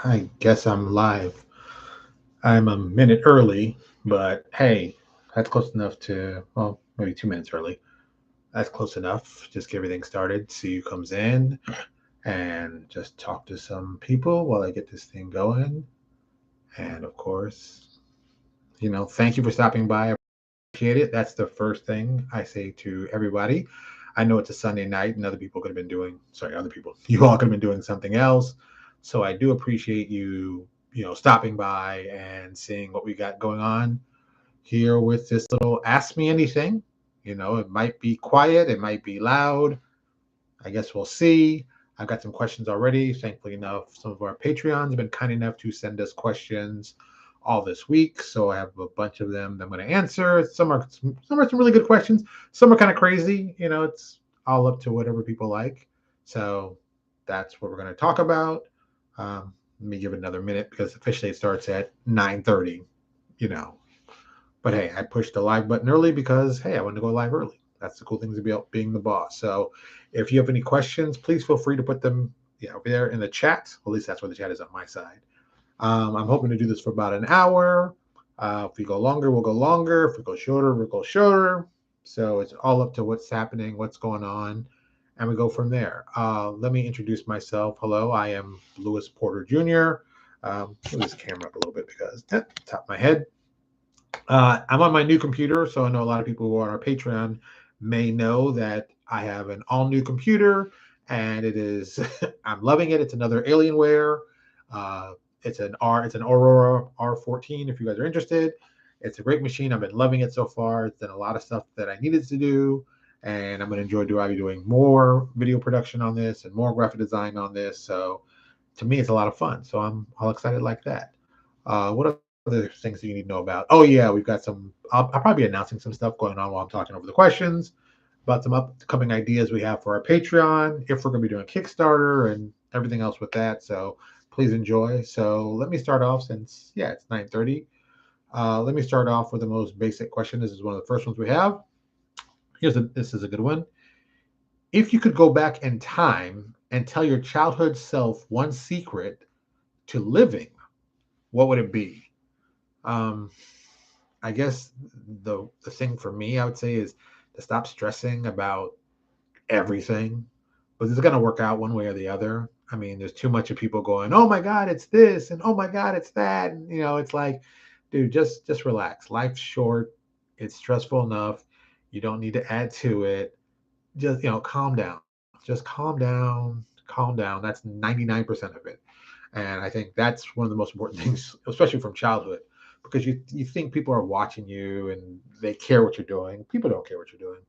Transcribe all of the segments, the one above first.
I guess I'm live. I'm a minute early, but hey, that's close enough to, well, maybe 2 minutes early. That's close enough. Just get everything started, see who comes in, and just talk to some people while I get this thing going. And of course, thank you for stopping by. I appreciate it. That's the first thing I say to everybody. I know it's a Sunday night and other people could have been doing, sorry, other people, you all could have been doing something else. So I do appreciate you, stopping by and seeing what we got going on here with this little Ask Me Anything. It might be quiet, it might be loud. I guess we'll see. I've got some questions already. Thankfully enough, some of our Patreons have been kind enough to send us questions all this week. So I have a bunch of them that I'm going to answer. Some are some really good questions. Some are kind of crazy. It's all up to whatever people like. So that's what we're going to talk about. Let me give it another minute because officially it starts at 9:30. You know, but hey, I pushed the live button early because hey, I wanted to go live early. That's the cool things about being the boss. So if you have any questions, please feel free to put them over there in the chat. Well, at least that's where the chat is on my side. I'm hoping to do this for about an hour. If we go longer, we'll go longer. If we go shorter, we'll go shorter. So it's all up to what's happening, what's going on, and we go from there. Let me introduce myself. Hello, I am Lewis Porter Jr. Move this camera up a little bit because top of my head. I'm on my new computer, so I know a lot of people who are on our Patreon may know that I have an all new computer, and it is I'm loving it. It's another Alienware. Uh, it's an Aurora R14. If you guys are interested, it's a great machine. I've been loving it so far. It's done a lot of stuff that I needed to do, and I'm going to I'll be doing more video production on this and more graphic design on this. So to me, it's a lot of fun. So I'm all excited like that. What other things that you need to know about? Oh yeah, we've got some. I'll probably be announcing some stuff going on while I'm talking over the questions about some upcoming ideas we have for our Patreon. If we're going to be doing Kickstarter and everything else with that, so please enjoy. So let me start off since it's 9:30. Let me start off with the most basic question. This is one of the first ones we have. This is a good one. If you could go back in time and tell your childhood self one secret to living, what would it be? Um, I guess the thing for me, I would say, is to stop stressing about everything, but it's gonna work out one way or the other. I mean, there's too much of people going, "Oh my God, it's this," and "Oh my God, it's that," and it's like, dude, just relax. Life's short. It's stressful enough. You don't need to add to it. Just calm down. Just calm down. Calm down. That's 99% of it. And I think that's one of the most important things, especially from childhood, because you think people are watching you and they care what you're doing. People don't care what you're doing.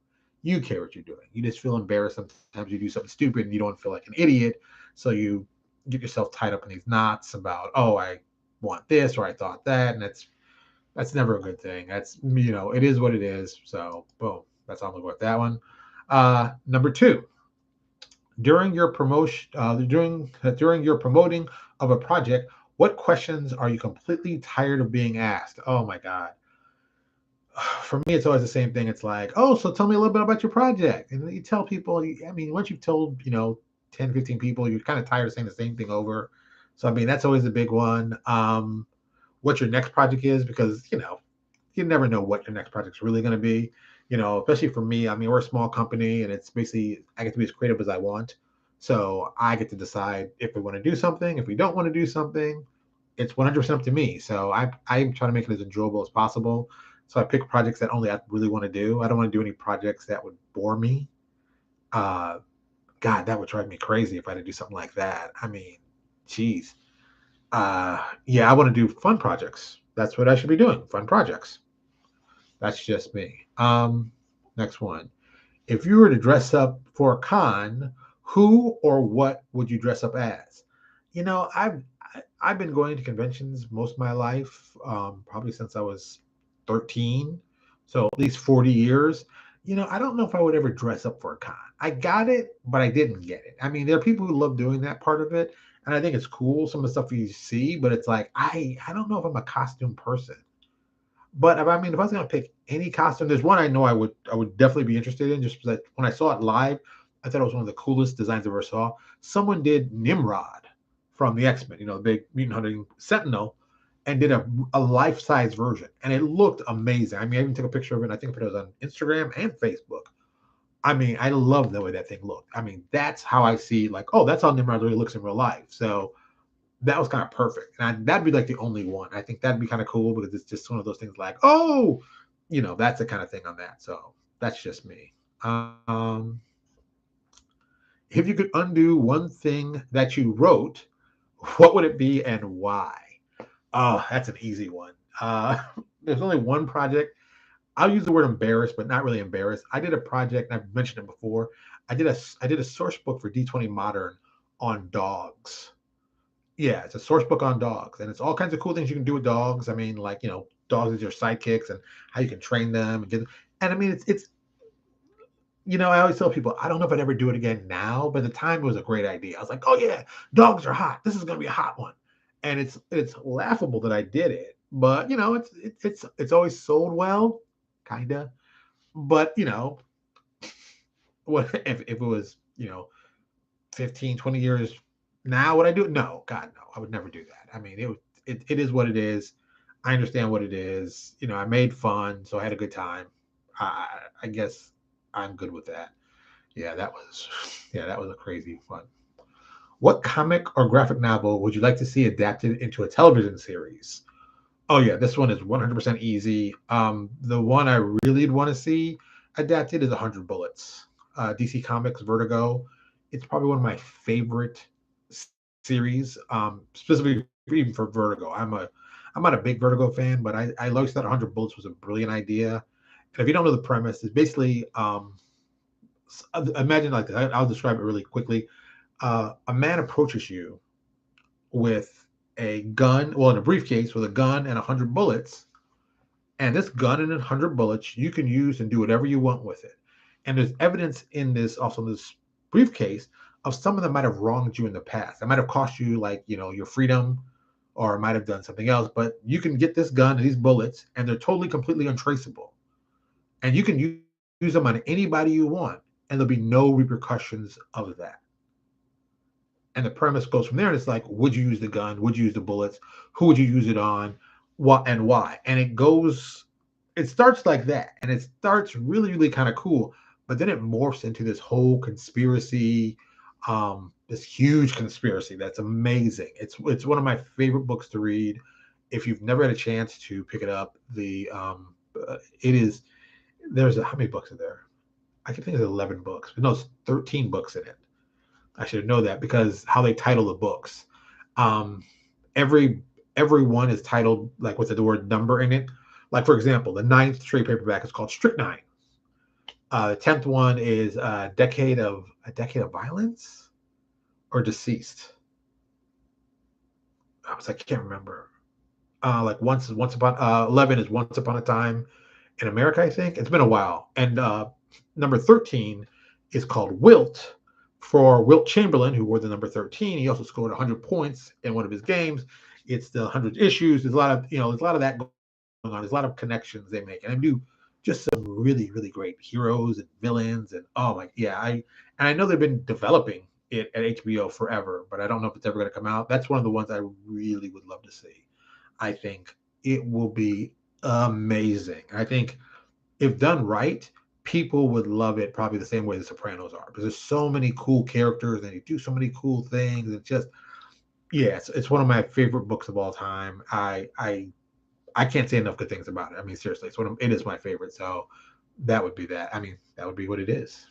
You care what you're doing. You just feel embarrassed sometimes you do something stupid and you don't feel like an idiot. So you get yourself tied up in these knots about, oh, I want this or I thought that. And that's never a good thing. That's, it is what it is. So boom, that's all I'm going to go with that one. Number two, during your promoting of a project, what questions are you completely tired of being asked? Oh my God. For me, it's always the same thing. It's like, oh, so tell me a little bit about your project. And you tell people, I mean, once you've told, 10, 15 people, you're kind of tired of saying the same thing over. So, I mean, that's always a big one. What your next project is, because, you never know what your next project's really going to be. Especially for me, I mean, we're a small company and it's basically, I get to be as creative as I want. So I get to decide if we want to do something, if we don't want to do something. It's 100% up to me. So I'm trying to make it as enjoyable as possible. So I pick projects that only I really want to do. I don't want to do any projects that would bore me. Uh, God, that would drive me crazy if I had to do something like that. I mean, geez. Yeah, I want to do fun projects. That's what I should be doing. Fun projects. That's just me. Next one. If you were to dress up for a con, who or what would you dress up as? I've been going to conventions most of my life, probably since I was 13, so at least 40 years. I don't know if I would ever dress up for a con. I got it, but I didn't get it. I mean, there are people who love doing that part of it, and I think it's cool, some of the stuff you see, but it's like I don't know if I'm a costume person. But if I was gonna pick any costume, there's one I know I would definitely be interested in. Just that when I saw it live, I thought it was one of the coolest designs I ever saw. Someone did Nimrod from the X-Men, the big mutant hunting Sentinel, and did a life-size version, and it looked amazing. I mean, I even took a picture of it. And I think I put it on Instagram and Facebook. I mean, I love the way that thing looked. I mean, that's how I see, like, oh, that's how Nimrod really looks in real life. So that was kind of perfect. And that'd be like the only one. I think that'd be kind of cool because it's just one of those things like, oh, that's the kind of thing on that. So that's just me. If you could undo one thing that you wrote, what would it be and why? Oh, that's an easy one. There's only one project. I'll use the word embarrassed, but not really embarrassed. I did a project, and I've mentioned it before. I did a source book for D20 Modern on dogs. Yeah, it's a source book on dogs, and it's all kinds of cool things you can do with dogs. I mean, like dogs as your sidekicks and how you can train them and get them. And I mean, it's I always tell people I don't know if I'd ever do it again now, but at the time it was a great idea. I was like, oh yeah, dogs are hot. This is gonna be a hot one, and it's laughable that I did it, but it's always sold well, kinda. But what if it was 15, 20 years now, would I do it? No, God, no. I would never do that. I mean, it is what it is. I understand what it is. I made fun, so I had a good time. I guess I'm good with that. Yeah, that was a crazy fun. What comic or graphic novel would you like to see adapted into a television series? Oh yeah, this one is 100% easy. The one I really want to see adapted is 100 Bullets. DC Comics Vertigo. It's probably one of my favorite series, specifically even for Vertigo. I'm not a big Vertigo fan, but I always thought 100 Bullets was a brilliant idea. And if you don't know the premise, it's basically imagine like this. I'll describe it really quickly. A man approaches you with a gun, well, in a briefcase with a gun and 100 bullets. And this gun and 100 bullets you can use and do whatever you want with it. And there's evidence in this, also in this briefcase, of someone that might have wronged you in the past. That might have cost you, like, your freedom, or it might have done something else. But you can get this gun and these bullets, and they're totally, completely untraceable. And you can use them on anybody you want, and there'll be no repercussions of that. And the premise goes from there. And it's like, would you use the gun? Would you use the bullets? Who would you use it on? What and why? And it starts like that. And it starts really, really kind of cool. But then it morphs into this whole conspiracy, this huge conspiracy that's amazing. It's one of my favorite books to read. If you've never had a chance to pick it up, it is, how many books are there? I can think there's 11 books, but no, it's 13 books in it. I should know that because how they title the books. Um, every every one is titled like with the word number in it. Like, for example, the ninth trade paperback is called Strychnine. The 10th one is a decade of violence or deceased. I can't remember. Like once upon 11 is Once Upon a Time in America. I think it's been a while. And number 13 is called Wilt, for Wilt Chamberlain, who wore the number 13. He also scored 100 points in one of his games. It's the 100 issues. There's a lot of that going on. There's a lot of connections they make, and they do just some really, really great heroes and villains. And oh my, yeah, I know they've been developing it at HBO forever, but I don't know if it's ever going to come out. That's one of the ones I really would love to see. I think it will be amazing. I think if done right, people would love it probably the same way the Sopranos are, because there's so many cool characters and they do so many cool things. It's just, yeah, it's one of my favorite books of all time. I can't say enough good things about it. I mean, seriously, it is my favorite. So that would be that. I mean, that would be what it is.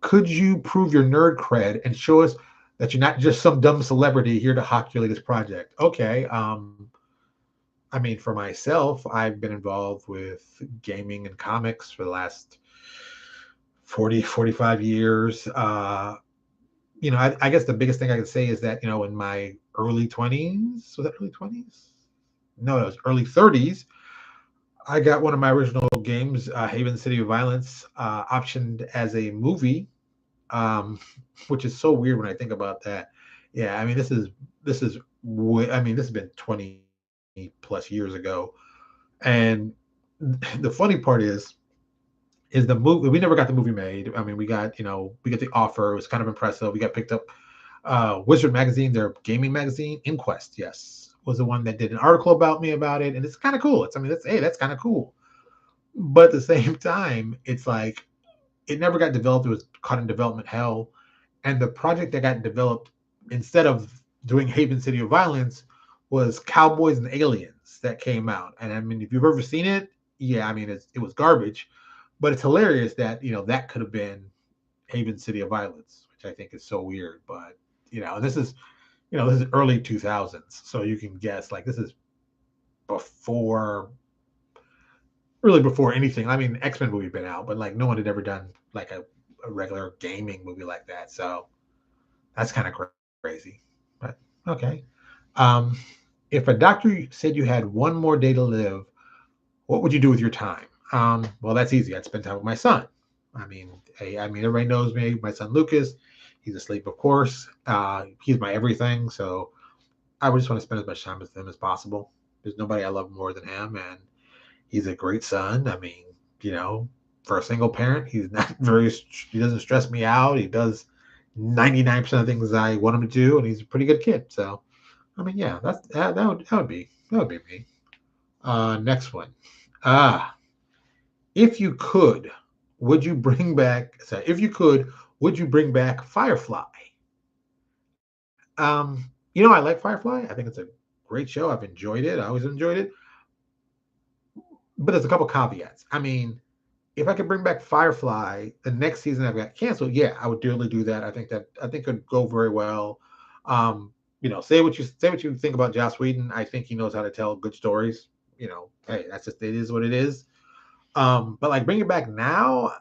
Could you prove your nerd cred and show us that you're not just some dumb celebrity here to hawk your latest project? Okay. I mean, for myself, I've been involved with gaming and comics for the last 45 years. I guess the biggest thing I can say is that, in my early 20s, was that early 20s? No, it was early 30s. I got one of my original games, Haven City of Violence, optioned as a movie, um, which is so weird when I think about that. Yeah, I mean, this has been 20 plus years ago, and the funny part is the movie. We never got the movie made. I mean, we got the offer. It was kind of impressive. We got picked up Wizard magazine, their gaming magazine, Inquest, yes, was the one that did an article about me about it, and it's kind of cool. It's, I mean, that's kind of cool. But at the same time, it's like it never got developed. It was caught in development hell, and the project that got developed instead of doing Haven City of Violence was Cowboys and Aliens that came out. And I mean, if you've ever seen it, yeah, I mean, it was garbage, but it's hilarious that that could have been Haven City of Violence, which I think is so weird. But this is early 2000s, so you can guess like this is before really before anything. I mean, X-Men movie been out, but like no one had ever done like a regular gaming movie like that. So that's kind of crazy. But okay. Um, if a doctor said you had one more day to live, what would you do with your time? Well, that's easy. I'd spend time with my son. I mean, everybody knows me. My son Lucas, he's asleep, of course. He's my everything. So I would just want to spend as much time with him as possible. There's nobody I love more than him, and he's a great son. I mean, for a single parent, he's not very. He doesn't stress me out. He does 99% of things I want him to do, and he's a pretty good kid. So, I mean, yeah, that would be me. Next one. Ah, if you could, would you bring back? Sorry, if you could, would you bring back Firefly? I like Firefly. I think it's a great show. I've enjoyed it. I always enjoyed it. But there's a couple caveats. I mean, if I could bring back Firefly, the next season I've got canceled, yeah, I would dearly do that. I think could go very well. Say what you think about Joss Whedon. I think he knows how to tell good stories. Hey, that's just it is what it is. But like bring it back now,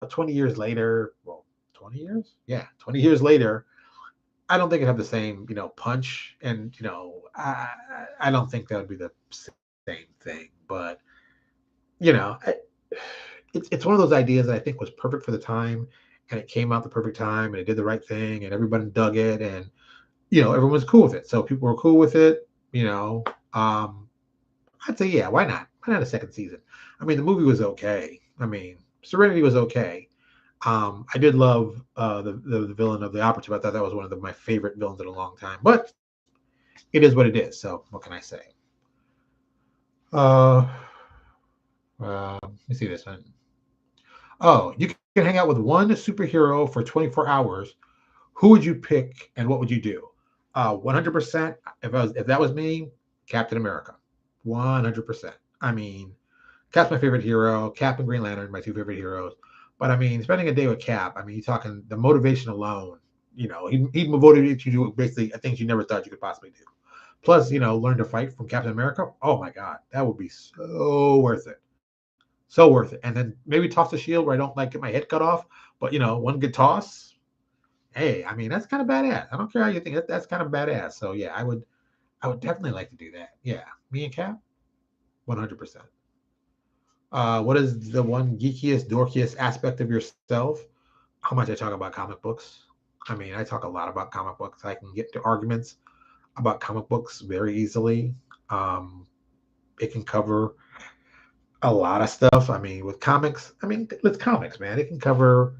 20 years later, well, 20 years? Yeah, 20 years later, I don't think it'd have the same, punch. And, I don't think that would be the same thing. But, you know, it's one of those ideas that I think was perfect for the time, and it came out the perfect time, and it did the right thing, and everybody dug it, and everyone was cool with it. So people were cool with it. You know, um, I'd say yeah, why not? Why not a second season? I mean, the movie was okay. I mean, Serenity was okay. I did love the villain of the operative. I thought that was one of my favorite villains in a long time. But it is what it is. So what can I say? Uh, let me see this one. Oh, you can hang out with one superhero for 24 hours. Who would you pick and what would you do? 100%. If that was me, Captain America. 100%. I mean, Cap's my favorite hero. Cap and Green Lantern, my two favorite heroes. But I mean, spending a day with Cap, I mean, you're talking the motivation alone. He'd motivate you to do basically things you never thought you could possibly do. Plus, learn to fight from Captain America. Oh my God, that would be so worth it. So worth it. And then maybe toss the shield where I don't like get my head cut off. But one good toss. Hey, I mean, that's kind of badass. I don't care how you think that's kind of badass. So yeah, I would definitely like to do that. Yeah, me and Cap, 100%. What is the one geekiest, dorkiest aspect of yourself? How much I talk about comic books. I mean, I talk a lot about comic books. I can get into arguments about comic books very easily. Um, it can cover a lot of stuff. I mean, with comics, I mean, with comics, man, it can cover,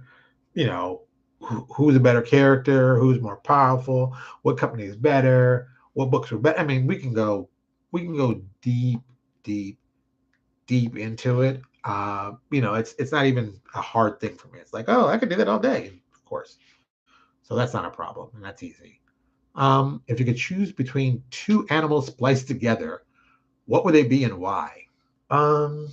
you know, who's a better character, who's more powerful, what company is better, what books are better. I mean, we can go deep, deep, deep into it. It's not even a hard thing for me. It's like, oh, I could do that all day, of course. So that's not a problem, and that's easy. If you could choose between two animals spliced together, what would they be and why? Um,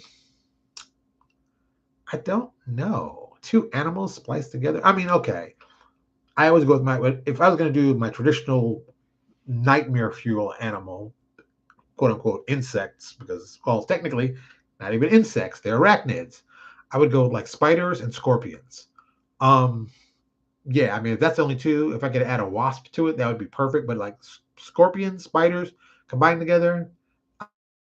I don't know. Two animals spliced together. I mean, okay. I always go with if I was going to do my traditional nightmare fuel animal, quote unquote insects, because well, technically, not even insects, they're arachnids. I would go with like spiders and scorpions. Um, yeah, I mean, if that's only two, if I could add a wasp to it, that would be perfect. But like scorpions, spiders combined together,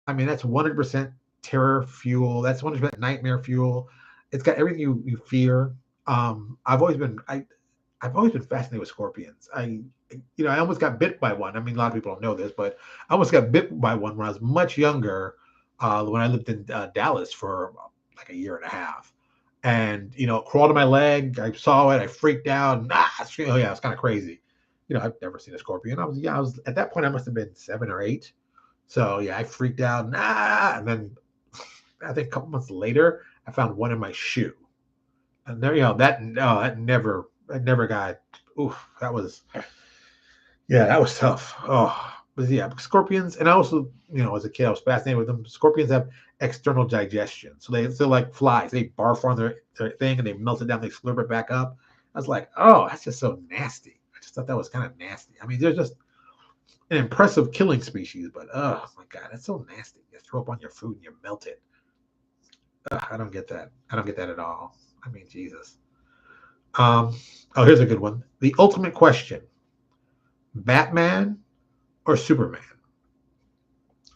I mean, that's 100% terror fuel. That's 100% nightmare fuel. It's got everything you fear. I've always been fascinated with scorpions. I almost got bit by one. I mean, a lot of people don't know this, but I almost got bit by one when I was much younger, when I lived in Dallas for like a year and a half. And, it crawled to my leg. I saw it. I freaked out. Oh, yeah, it's kind of crazy. I've never seen a scorpion. I was at that point, I must have been 7 or 8. So yeah, I freaked out. And then I think a couple months later, I found one in my shoe. And there, that no, that never got. Oof, that was yeah, that was tough. Oh, but yeah, scorpions, and I also, as a kid, I was fascinated with them. Scorpions have external digestion, so they're like flies. They barf on their thing and they melt it down. They slurp it back up. I was like, oh, that's just so nasty. I just thought that was kind of nasty. I mean, they're just an impressive killing species, but oh my god, that's so nasty. You throw up on your food and you melt it. Ugh, I don't get that. I don't get that at all. I mean, Jesus. Um, oh, here's a good one. The ultimate question: Batman or Superman?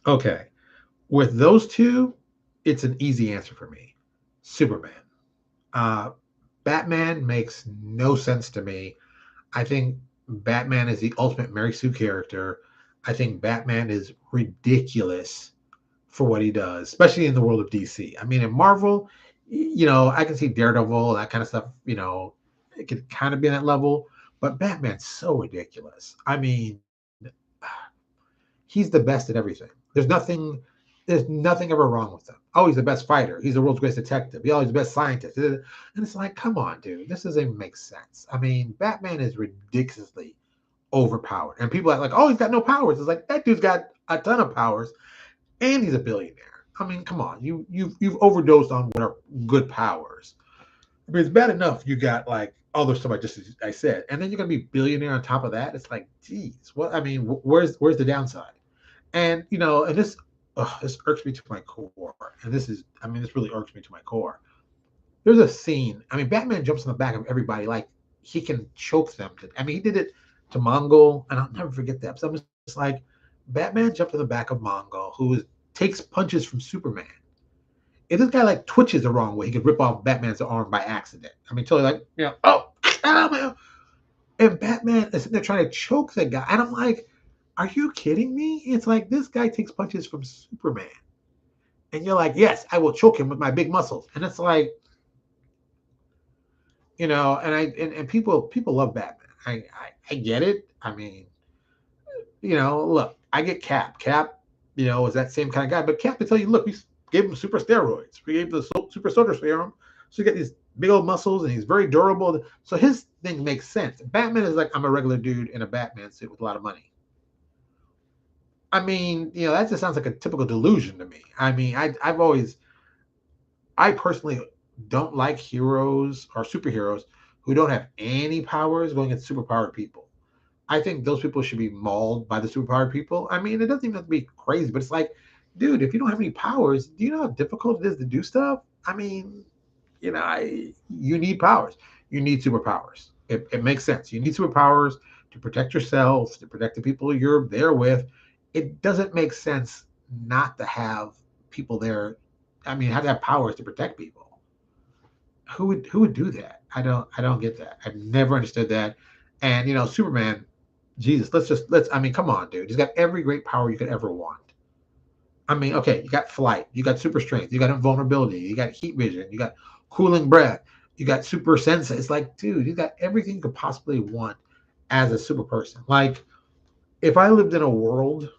Okay, with those two, it's an easy answer for me. Superman. Uh, Batman makes no sense to me. I think Batman is the ultimate Mary Sue character. I think Batman is ridiculous for what he does, especially in the world of DC. I mean, in Marvel, I can see Daredevil, that kind of stuff, it could kind of be on that level, but Batman's so ridiculous. I mean, he's the best at everything. There's nothing ever wrong with him. Oh, he's the best fighter. He's the world's greatest detective. He's always the best scientist. And it's like, come on, dude, this doesn't even make sense. I mean, Batman is ridiculously overpowered. And people are like, oh, he's got no powers. It's like that dude's got a ton of powers and he's a billionaire. I mean, come on, you've overdosed on what are good powers. I mean, it's bad enough you got like other stuff I said, and then you're gonna be billionaire on top of that. It's like, geez, what? I mean, where's the downside? And and this irks me to my core. And this really irks me to my core. There's a scene. I mean, Batman jumps on the back of everybody like he can choke them. I mean, he did it to Mongol, and I'll never forget that. So I'm just like, Batman jumped on the back of Mongol, takes punches from Superman. If this guy like twitches the wrong way, he could rip off Batman's arm by accident. I mean, totally like, man. And Batman is sitting there trying to choke the guy. And I'm like, are you kidding me? It's like this guy takes punches from Superman. And you're like, yes, I will choke him with my big muscles. And it's like, and people love Batman. I get it. I mean, look, I get Cap. Cap, is that same kind of guy. But Cap will tell you, look, we gave him super steroids. We gave him the super soldier serum. So you get these big old muscles and he's very durable. So his thing makes sense. Batman is like, I'm a regular dude in a Batman suit with a lot of money. I mean, that just sounds like a typical delusion to me. I mean, I personally don't like heroes or superheroes who don't have any powers going against superpowered people. I think those people should be mauled by the superpowered people. I mean, it doesn't even have to be crazy, but it's like, dude, if you don't have any powers, do you know how difficult it is to do stuff? I mean, you need powers. You need superpowers. It makes sense. You need superpowers to protect yourself, to protect the people you're there with. It doesn't make sense not to have people there. I mean, have to have powers to protect people. Who would do that? I don't get that. I've never understood that. And Superman, Jesus, let's I mean, come on, dude. He's got every great power you could ever want. I mean, okay, you got flight, you got super strength, you got invulnerability, you got heat vision, you got cooling breath, you got super sense. It's like, dude, you got everything you could possibly want as a super person. Like, if I lived in a world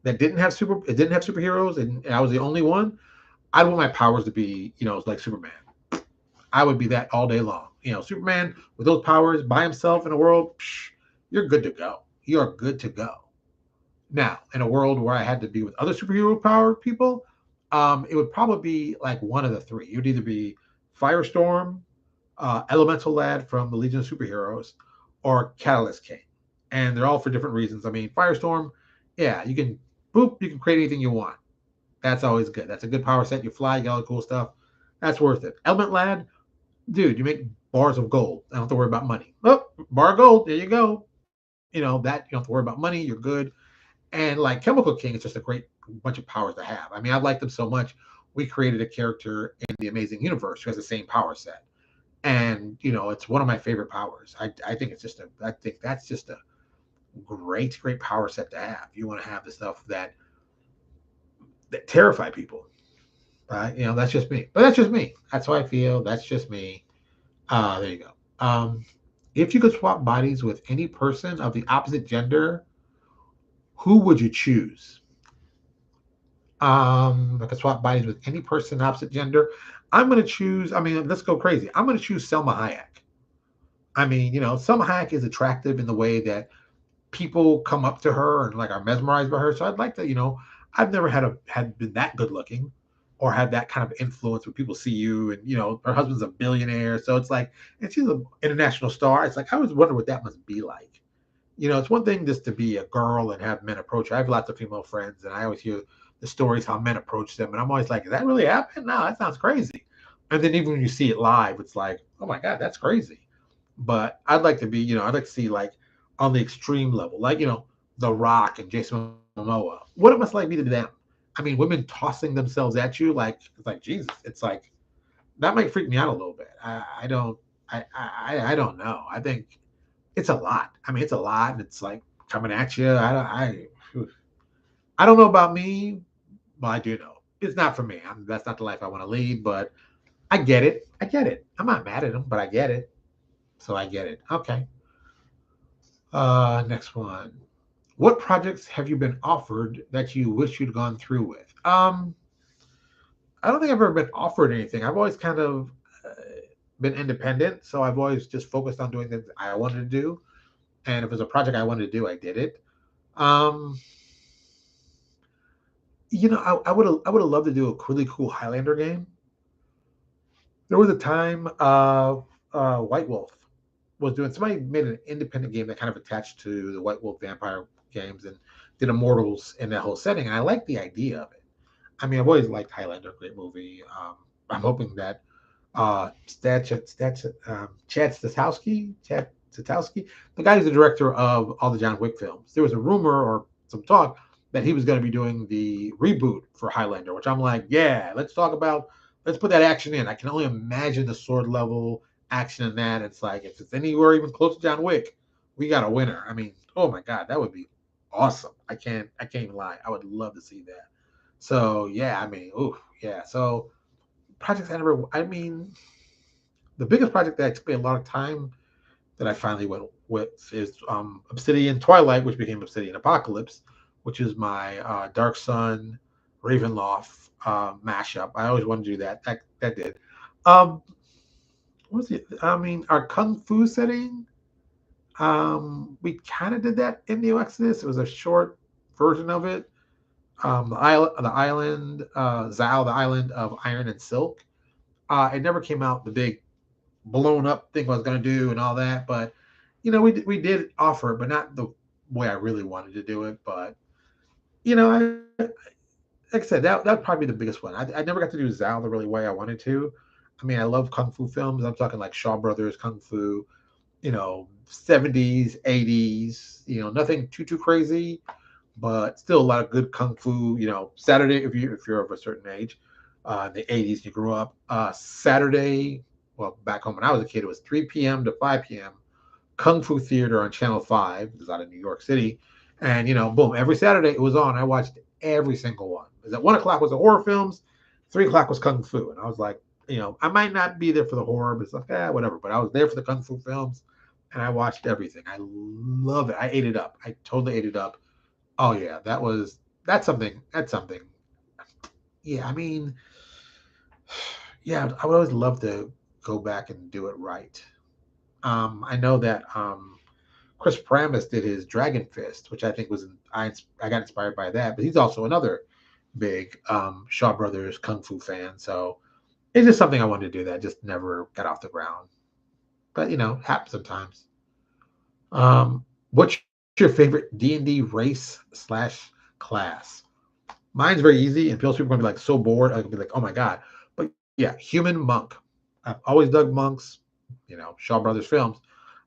that didn't have superheroes, and I was the only one, I'd want my powers to be, like Superman. I would be that all day long. Superman with those powers by himself in a world, you're good to go. You are good to go. Now, in a world where I had to be with other superhero power people, it would probably be like one of the three. It would either be Firestorm, Elemental Lad from the Legion of Superheroes, or Catalyst King. And they're all for different reasons. I mean, Firestorm, yeah, you can create anything you want. That's always good. That's a good power set. You fly, you got all the cool stuff. That's worth it. Element Lad, dude, you make bars of gold. I don't have to worry about money. Oh, bar of gold, there you go. That you don't have to worry about money. You're good. And like Chemical King is just a great bunch of powers to have. I mean, I like them so much. We created a character in the Amazing Universe who has the same power set. And it's one of my favorite powers. I think I think that's just a great power set to have. You want to have the stuff that terrify people. Right? That's just me. But that's just me. That's how I feel. That's just me. There you go. If you could swap bodies with any person of the opposite gender, who would you choose? I could swap bodies with any person opposite gender. I'm gonna choose. I mean, let's go crazy. I'm gonna choose Selma Hayek. I mean, Selma Hayek is attractive in the way that people come up to her and like are mesmerized by her. So I'd like to, I've never had been that good looking or had that kind of influence where people see you and her husband's a billionaire. So it's like, and she's an international star. It's like I always wonder what that must be like. It's one thing just to be a girl and have men approach you. I have lots of female friends, and I always hear the stories how men approach them, and I'm always like, "Is that really happened? No, that sounds crazy." And then even when you see it live, it's like, "Oh my god, that's crazy." But I'd like to be, I'd like to see like on the extreme level, like The Rock and Jason Momoa. What it must like be to them. I mean, women tossing themselves at you, like it's like Jesus. It's like that might freak me out a little bit. I don't, I don't know. I think it's a lot. I mean, it's a lot, and it's like coming at you. I don't know about me. Well, I do know it's not for me. That's not the life I want to lead. But I get it. I get it. I'm not mad at them, but I get it. So I get it. Okay. Next one. What projects have you been offered that you wish you'd gone through with? I don't think I've ever been offered anything. I've always kind of uh, been independent, so I've always just focused on doing things I wanted to do. And if it was a project I wanted to do, I did it. Um, I would have loved to do a really cool Highlander game. There was a time White Wolf was doing. Somebody made an independent game that kind of attached to the White Wolf vampire games and did Immortals in that whole setting, and I liked the idea of it. I mean, I've always liked Highlander, great movie. I'm hoping that Chad Stastowski, the guy who's the director of all the John Wick films. There was a rumor or some talk that he was going to be doing the reboot for Highlander, which I'm like, yeah, let's put that action in. I can only imagine the sword level action in that. It's like if it's anywhere even close to John Wick, we got a winner. I mean, oh my god, that would be awesome. I can't even lie. I would love to see that. So yeah, I mean, ooh, yeah. So projects I never. I mean, the biggest project that took me a lot of time that I finally went with is Obsidian Twilight, which became Obsidian Apocalypse, which is my Dark Sun Ravenloft mashup. I always wanted to do that. That did. Um, what was it? I mean, our Kung Fu setting. We kind of did that in Neo Exodus. It was a short version of it. Zao, the island of Iron and Silk. It never came out the big blown up thing I was going to do and all that, but we did offer it, but not the way I really wanted to do it. But I like I said, that'd probably be the biggest one. I never got to do Zao the really way I wanted to. I mean, I love kung fu films. I'm talking like Shaw Brothers kung fu, 70s, 80s. Nothing too crazy, but still a lot of good kung fu. Saturday if you're of a certain age, in the 80s you grew up. Saturday, well, back home when I was a kid, it was 3 p.m. to 5 p.m. Kung Fu Theater on Channel 5. It was out of New York City, and boom, every Saturday it was on. I watched every single one. Because at 1 o'clock was the horror films, 3 o'clock was kung fu, and I was like, I might not be there for the horror, but it's like, whatever. But I was there for the kung fu films, and I watched everything. I love it. I ate it up. I totally ate it up. Oh yeah, that's something. That's something. Yeah, I mean, yeah, I would always love to go back and do it right. I know that Chris Pramis did his Dragon Fist, which I think I got inspired by that. But he's also another big Shaw Brothers kung fu fan, so it's just something I wanted to do that just never got off the ground. But happens sometimes. What's your favorite D&D race/class? Mine's very easy, and people are going to be like so bored. I could be like, oh my god. But yeah, human monk. I've always dug monks. Shaw Brothers films.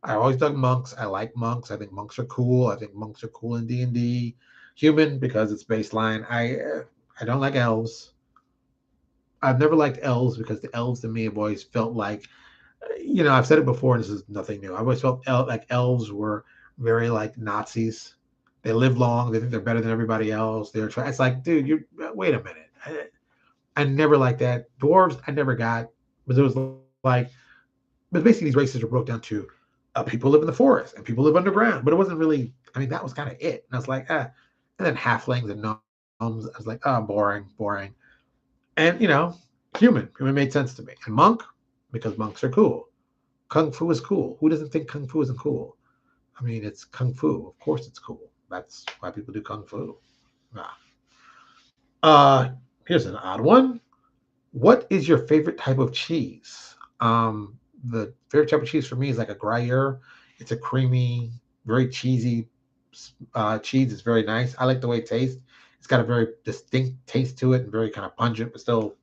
I always dug monks. I like monks. I think monks are cool. I think monks are cool in D&D. Human because it's baseline. I don't like elves. I've never liked elves because the elves to me have always felt like, I've said it before, and this is nothing new. I always felt like elves were very like Nazis. They live long. They think they're better than everybody else. They're trying. It's like, dude, you wait a minute. I never liked that. Dwarves, I never got, but it was like, but basically these races are broke down to People live in the forest and people live underground, but it wasn't really. I mean, that was kind of it. And I was like, ah. And then halflings and gnomes. I was like, oh, boring. And human made sense to me. And monk, because monks are cool. Kung fu is cool. Who doesn't think kung fu isn't cool? I mean, it's kung fu. Of course, it's cool. That's why people do kung fu. Ah. Here's an odd one. What is your favorite type of cheese? The favorite type of cheese for me is like a Gruyere. It's a creamy, very cheesy cheese. It's very nice. I like the way it tastes. It's got a very distinct taste to it and very kind of pungent, but still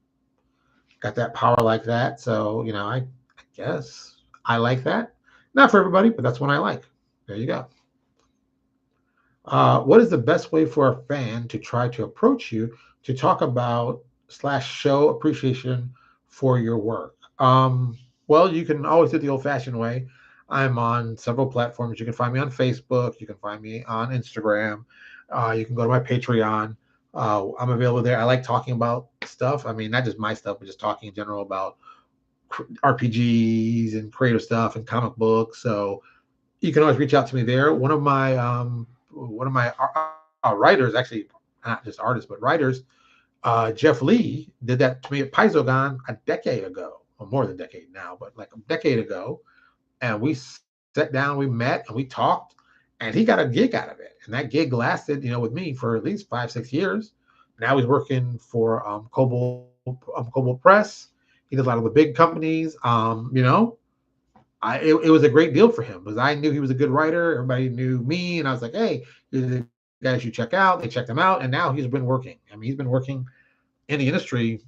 got that power like that. So, I guess I like that. Not for everybody, but that's one I like. There you go. What is the best way for a fan to try to approach you to talk about slash show appreciation for your work? Well, you can always do it the old-fashioned way. I'm on several platforms. You can find me on Facebook. You can find me on Instagram. You can go to my Patreon. I'm available there. I like talking about stuff. I mean, not just my stuff, but just talking in general about RPGs and creative stuff and comic books. So you can always reach out to me there. One of my writers, actually not just artists but writers, Jeff Lee, did that to me at Paizogon a decade ago, or more than a decade now, but like a decade ago. And we sat down, we met, and we talked, and he got a gig out of it. And that gig lasted, with me for at least 5, 6 years. Now he's working for Cobalt Press. He does a lot of the big companies. It was a great deal for him because I knew he was a good writer. Everybody knew me, and I was like, hey, here's the guys you check out. They checked him out, and now he's been working. I mean, he's been working in the industry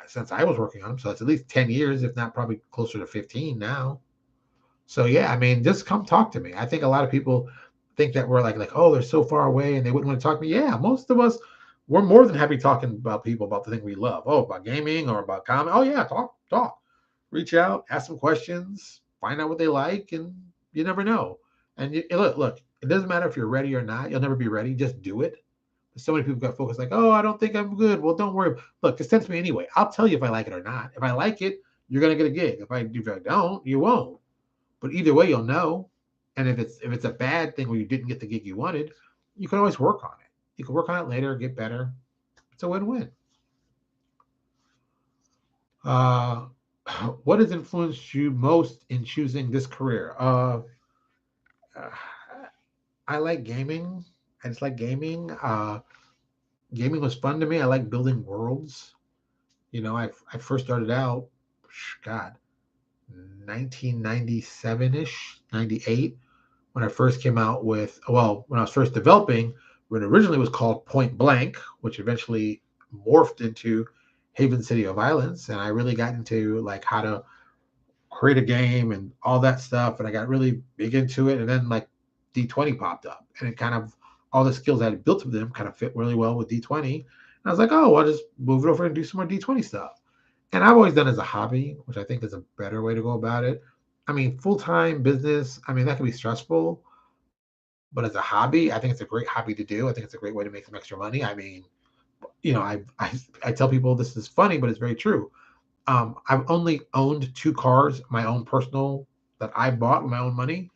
since I was working on him. So it's at least 10 years, if not probably closer to 15 now. So yeah, I mean, just come talk to me. I think a lot of people think that we're like, oh, they're so far away and they wouldn't want to talk to me. Yeah, most of us, we're more than happy talking about people about the thing we love. Oh, about gaming or about comedy. Oh yeah, talk. Reach out, ask some questions, find out what they like, and you never know. And look, it doesn't matter if you're ready or not. You'll never be ready. Just do it. So many people got focused like, oh, I don't think I'm good. Well, don't worry. Look, just send to me anyway. I'll tell you if I like it or not. If I like it, you're gonna get a gig. If I don't, you won't. But either way, you'll know. And if it's a bad thing where you didn't get the gig you wanted, you can always work on it. You can work on it later, get better. It's a win-win. Uh, what has influenced you most in choosing this career? I like gaming. I just like gaming. Gaming was fun to me. I like building worlds. I first started out, God, 1997-ish, 98, when I first came out with, well, when I was first developing, when it originally was called Point Blank, which eventually morphed into Haven City of Violence. And I really got into like how to create a game and all that stuff. And I got really big into it. And then like D20 popped up and it kind of, all the skills I had built with them kind of fit really well with D20. And I was like, oh, I'll just move it over and do some more D20 stuff. And I've always done it as a hobby, which I think is a better way to go about it. I mean, full-time business, I mean, that can be stressful, but as a hobby, I think it's a great hobby to do. I think it's a great way to make some extra money. I mean, I tell people this is funny, but it's very true. I've only owned 2 cars, my own personal, that I bought with my own money.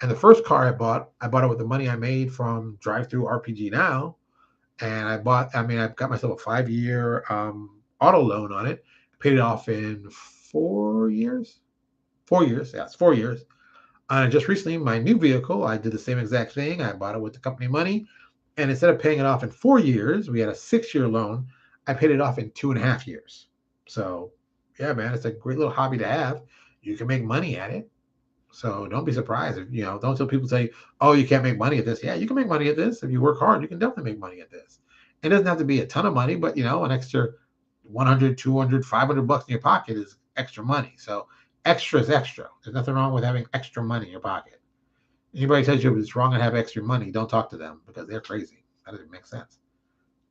And the first car I bought it with the money I made from Drive Through RPG Now. And I got myself a 5-year auto loan on it, paid it off in 4 years. 4 years, yes, 4 years. And just recently, my new vehicle, I did the same exact thing. I bought it with the company money. And instead of paying it off in 4 years, we had a 6-year loan. I paid it off in 2.5 years. So, yeah, man, it's a great little hobby to have. You can make money at it. So don't be surprised if, don't tell people say, oh, you can't make money at this. Yeah, you can make money at this. If you work hard, you can definitely make money at this. It doesn't have to be a ton of money, but, an extra 100, 200, 500 bucks in your pocket is extra money. So extra is extra. There's nothing wrong with having extra money in your pocket. Anybody tells you it's wrong to have extra money, don't talk to them because they're crazy. That doesn't make sense.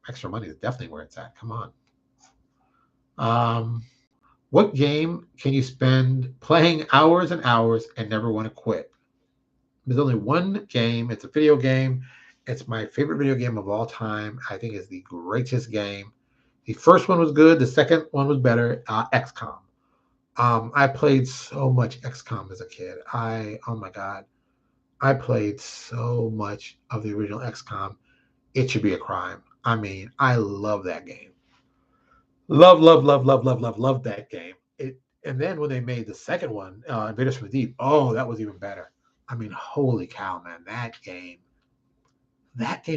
Extra money is definitely where it's at. Come on. What game can you spend playing hours and hours and never want to quit? There's only one game. It's a video game. It's my favorite video game of all time. I think it's the greatest game. The first one was good. The second one was better. XCOM. I played so much XCOM as a kid. Oh my god, I played so much of the original XCOM. It should be a crime. I mean, I love that game. Love, love, love, love, love, love, love that game. And then when they made the second one, Invaders from the Deep, oh, that was even better. I mean, holy cow, man, that game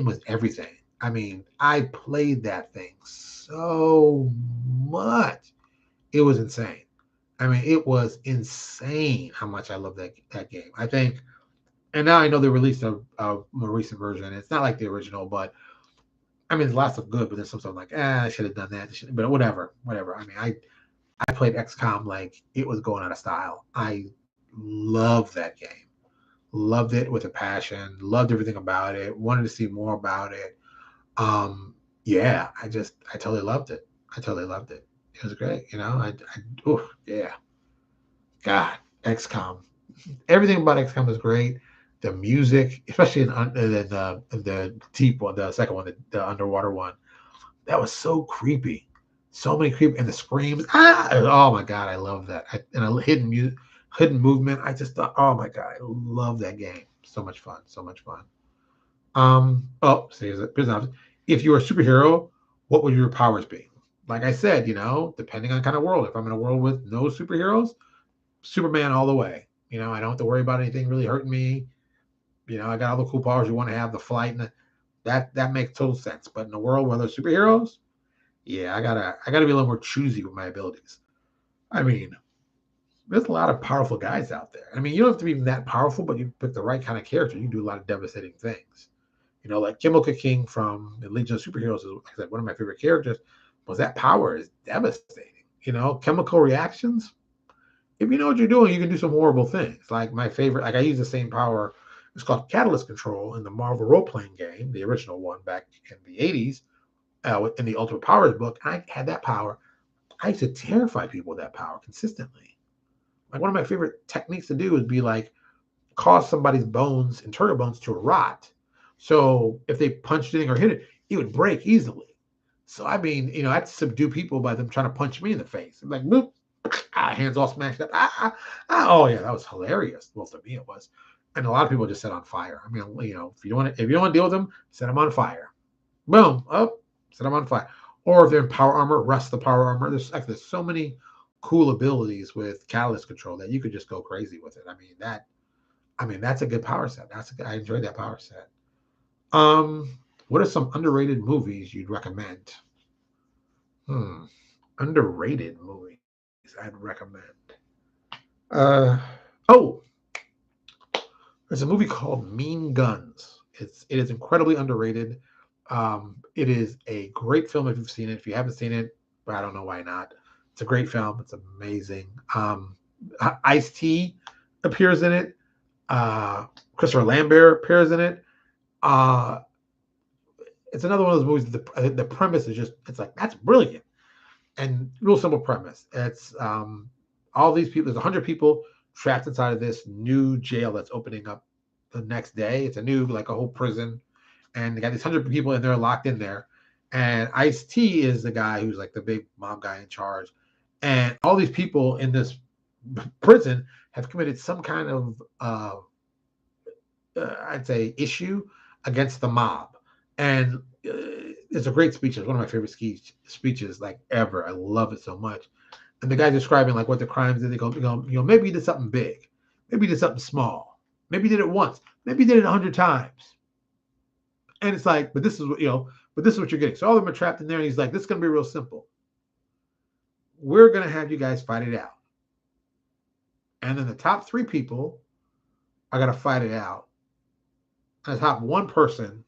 was everything. I mean, I played that thing so much. It was insane. I mean, it was insane how much I love that game. I think, and now I know they released a more recent version. It's not like the original, but I mean, there's lots of good, but there's some stuff like, I should have done that. But whatever, whatever. I mean, I played XCOM like it was going out of style. I love that game. Loved it with a passion. Loved everything about it. Wanted to see more about it. Yeah, I totally loved it. I totally loved it. It was great. Oh yeah. God, XCOM. Everything about XCOM was great. The music, especially in the deep one, the second one, the underwater one, that was so creepy. So many creep and the screams. Oh my god, I love that. And a hidden music, hidden movement. I just thought, oh my god, I love that game. So much fun. So much fun. Oh, so here's an option. If you were a superhero, what would your powers be? Like I said, depending on kind of world. If I'm in a world with no superheroes, Superman all the way. I don't have to worry about anything really hurting me. I got all the cool powers you want to have, the flight, and that makes total sense. But in a world where there's superheroes, yeah, I gotta be a little more choosy with my abilities. I mean, there's a lot of powerful guys out there. I mean, you don't have to be that powerful, but you pick the right kind of character, you can do a lot of devastating things. Like Kimoko King from the Legion of Superheroes is, like I said, one of my favorite characters. Was that power is devastating. Chemical reactions. If you know what you're doing, you can do some horrible things. Like my favorite, like I use the same power. It's called Catalyst Control in the Marvel role playing game, the original one back in the 80s, in the Ultimate Powers book. I had that power. I used to terrify people with that power consistently. Like one of my favorite techniques to do would be like cause somebody's bones, internal bones, to rot. So if they punched it or hit it, it would break easily. So I mean, I had to subdue people by them trying to punch me in the face. I'm like, boop, hands all smashed up. Oh yeah, that was hilarious. Well, to me it was. And a lot of people just set on fire. I mean, if you don't want to deal with them, set them on fire. Boom, up, set them on fire. Or if they're in power armor, rust the power armor. There's so many cool abilities with catalyst control that you could just go crazy with it. I mean, that's a good power set. I enjoyed that power set. What are some underrated movies you'd recommend? Hmm. Underrated movies I'd recommend. Uh oh, there's a movie called Mean Guns. It is incredibly underrated. It is a great film if you've seen it. If you haven't seen it, I don't know why not. It's a great film. It's amazing. Ice T appears in it. Uh, Christopher Lambert appears in it. Uh, it's another one of those movies. The premise is it's like that's brilliant and real simple premise. It's all these people. There's 100 people trapped inside of this new jail that's opening up the next day. It's a new like a whole prison, and they got these 100 people and they're locked in there. And Ice T is the guy who's like the big mob guy in charge, and all these people in this prison have committed some kind of I'd say issue against the mob. And it's a great speech. It's one of my favorite speeches like ever. I love it so much. And the guy describing like what the crimes did. They go, maybe he did something big, maybe he did something small, maybe he did it once, maybe he did it 100 times. And it's like, but this is what you're getting. So all of them are trapped in there, and he's like, this is gonna be real simple. We're gonna have you guys fight it out, and then the top 3 people are gonna fight it out. And the top one person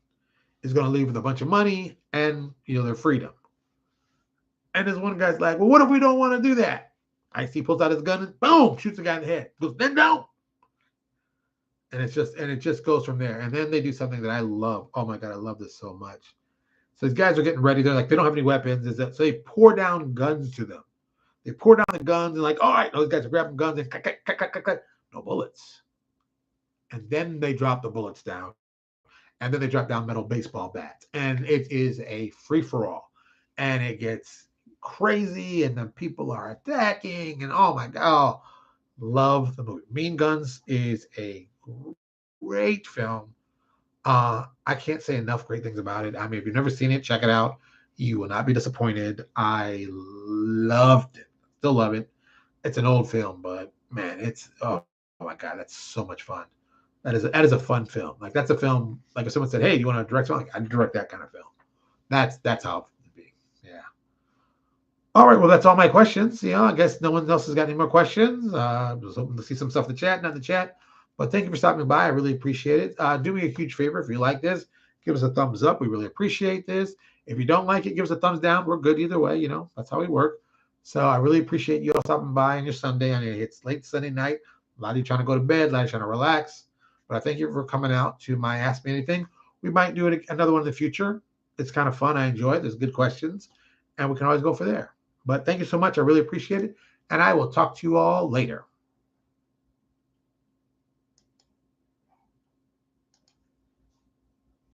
is going to leave with a bunch of money and their freedom. And this one guy's like, well, what if we don't want to do that? Ice-T pulls out his gun and boom, shoots the guy in the head. Goes, then don't. And it just goes from there. And then they do something that I love. Oh my God, I love this so much. So these guys are getting ready. They're like, they don't have any weapons. So they pour down guns to them. They pour down the guns and like, all right, those guys are grabbing guns and no bullets. And then they drop the bullets down. And then they drop down metal baseball bats. And it is a free-for-all. And it gets crazy, and then people are attacking, and oh my god, love the movie. Mean Guns is a great film. I can't say enough great things about it. I mean, if you've never seen it, check it out. You will not be disappointed. I loved it. Still love it. It's an old film, but man, it's oh my god, that's so much fun. That is a fun film. Like that's a film. Like if someone said, "Hey, you want to direct something?" Like, I direct that kind of film. That's how it be. Yeah. All right. Well, that's all my questions. I guess no one else has got any more questions. I was hoping to see some stuff in the chat, not in the chat. But thank you for stopping by. I really appreciate it. Do me a huge favor if you like this, give us a thumbs up. We really appreciate this. If you don't like it, give us a thumbs down. We're good either way. That's how we work. So I really appreciate you all stopping by on your Sunday. I mean, it's late Sunday night. A lot of you trying to go to bed, a lot of you trying to relax. But I thank you for coming out to my Ask Me Anything. We might do another one in the future. It's kind of fun. I enjoy it. There's good questions, and we can always go for there. But thank you so much. I really appreciate it. And I will talk to you all later.